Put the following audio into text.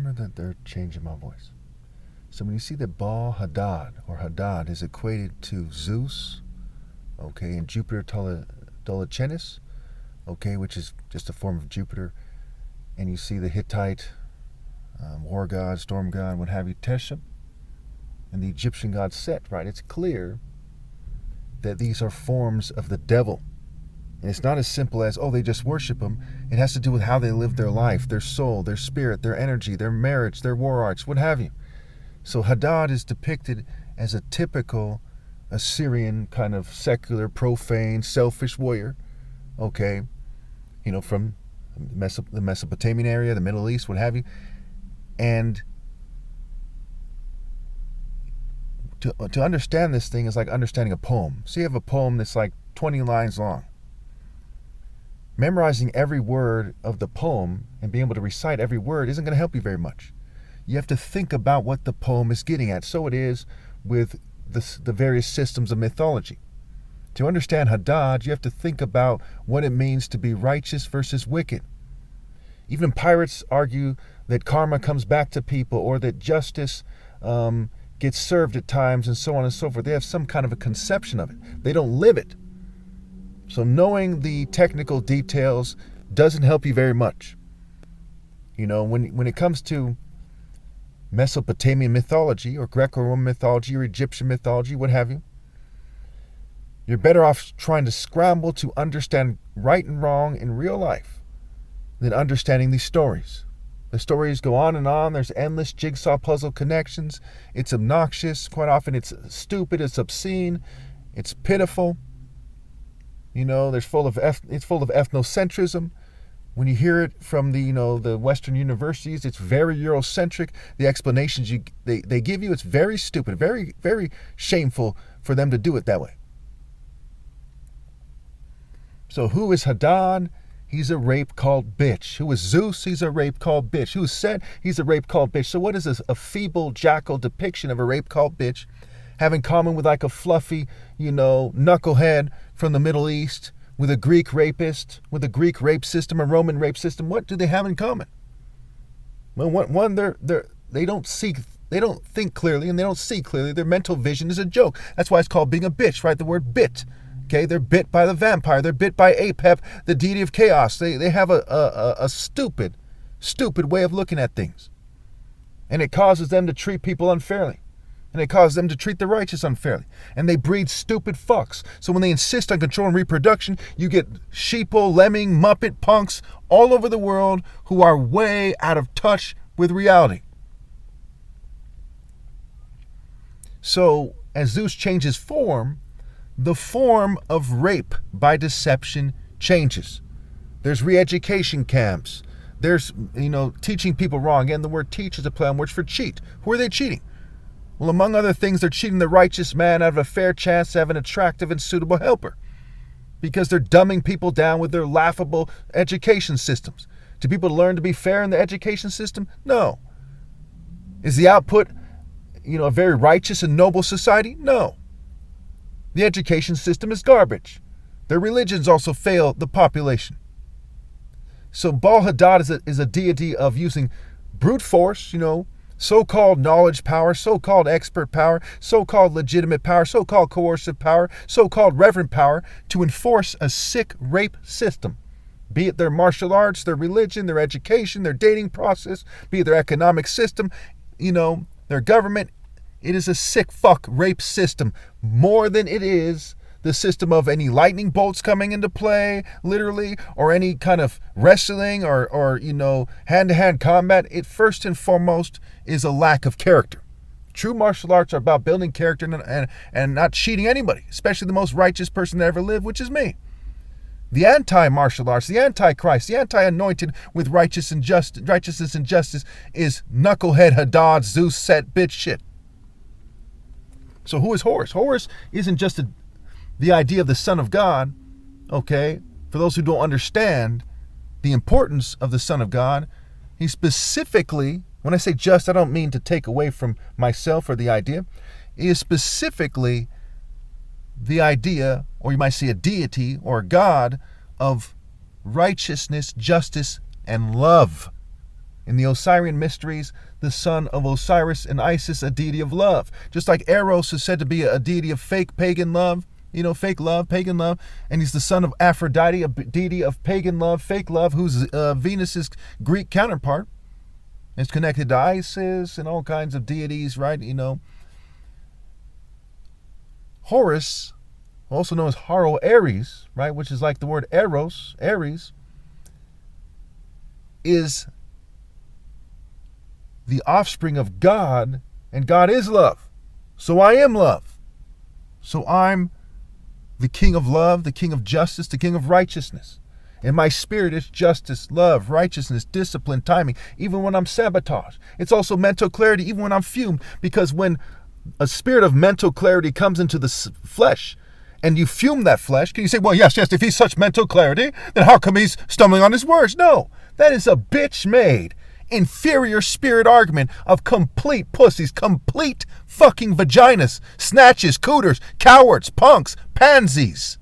remember that they're changing my voice. So when you see that Baal Hadad, or Hadad, is equated to Zeus, okay, and Jupiter Dolichenes, okay, which is just a form of Jupiter, and you see the Hittite war god, storm god, what have you, Teshem, and the Egyptian god Set, right? It's clear that these are forms of the devil. And it's not as simple as, oh, they just worship them. It has to do with how they live their life, their soul, their spirit, their energy, their marriage, their war arts, what have you. So Hadad is depicted as a typical Assyrian kind of secular, profane, selfish warrior, okay, from the Mesopotamian area, the Middle East, what have you. And to understand this thing is like understanding a poem. So you have a poem that's like 20 lines long. Memorizing every word of the poem and being able to recite every word isn't going to help you very much. You have to think about what the poem is getting at. So it is with the various systems of mythology. To understand Hadad, you have to think about what it means to be righteous versus wicked. Even pirates argue that karma comes back to people, or that justice gets served at times, and so on and so forth. They have some kind of a conception of it. They don't live it. So knowing the technical details doesn't help you very much. When it comes to Mesopotamian mythology, or Greco-Roman mythology, or Egyptian mythology, what have you, you're better off trying to scramble to understand right and wrong in real life than understanding these stories. The stories go on and on. There's endless jigsaw puzzle connections. It's obnoxious. Quite often it's stupid. It's obscene. It's pitiful. It's full of ethnocentrism. When you hear it from the Western universities, it's very Eurocentric. The explanations they give you, it's very stupid, very, very shameful for them to do it that way. So who is Hadad? He's a rape called bitch. Who is Zeus? He's a rape called bitch. Who is Set? He's a rape called bitch. So what is this? A feeble jackal depiction of a rape called bitch have in common with like a fluffy, knucklehead from the Middle East, with a Greek rapist, with a Greek rape system, a Roman rape system? What do they have in common? Well, one, they don't think clearly, and they don't see clearly. Their mental vision is a joke. That's why it's called being a bitch, right? The word bit. Okay, they're bit by the vampire. They're bit by Apep, the deity of chaos. They have a stupid way of looking at things. And it causes them to treat people unfairly. And it causes them to treat the righteous unfairly. And they breed stupid fucks. So when they insist on controlling reproduction, you get sheeple, lemming, muppet punks all over the world who are way out of touch with reality. So as Zeus changes form, the form of rape by deception changes. There's re-education camps. There's, teaching people wrong. Again, the word teach is a play on words for cheat. Who are they cheating? Well, among other things, they're cheating the righteous man out of a fair chance to have an attractive and suitable helper, because they're dumbing people down with their laughable education systems. Do people learn to be fair in the education system? No. Is the output, a very righteous and noble society? No. The education system is garbage. Their religions also fail the population. So Baal Hadad is a deity of using brute force, so-called knowledge power, so-called expert power, so-called legitimate power, so-called coercive power, so-called reverent power to enforce a sick rape system. Be it their martial arts, their religion, their education, their dating process, be it their economic system, their government. It is a sick fuck rape system more than it is the system of any lightning bolts coming into play, literally, or any kind of wrestling or hand-to-hand combat. It first and foremost is a lack of character. True martial arts are about building character and not cheating anybody, especially the most righteous person that ever lived, which is me. The anti-martial arts, the anti-Christ, the anti-anointed with righteousness and justice is knucklehead Hadad, Zeus, Set, bitch shit. So who is Horus? Horus isn't just the idea of the Son of God, okay? For those who don't understand the importance of the Son of God, he specifically, when I say just, I don't mean to take away from myself or the idea. He is specifically the idea, or you might say a deity or a God of righteousness, justice, and love. In the Osirian mysteries, the son of Osiris and Isis, a deity of love. Just like Eros is said to be a deity of fake pagan love, fake love, pagan love, and he's the son of Aphrodite, a deity of pagan love, fake love, who's Venus's Greek counterpart. It's connected to Isis and all kinds of deities, right? Horus, also known as Haro Ares, right, which is like the word Eros, Ares, is the offspring of God, and God is love. So I am love. So I'm the king of love, the king of justice, the king of righteousness. And my spirit is justice, love, righteousness, discipline, timing, even when I'm sabotaged. It's also mental clarity, even when I'm fumed, because when a spirit of mental clarity comes into the flesh, and you fume that flesh, can you say, well, yes, if he's such mental clarity, then how come he's stumbling on his words? No, that is a bitch-made, inferior spirit argument of complete pussies, complete fucking vaginas, snatches, cooters, cowards, punks, pansies.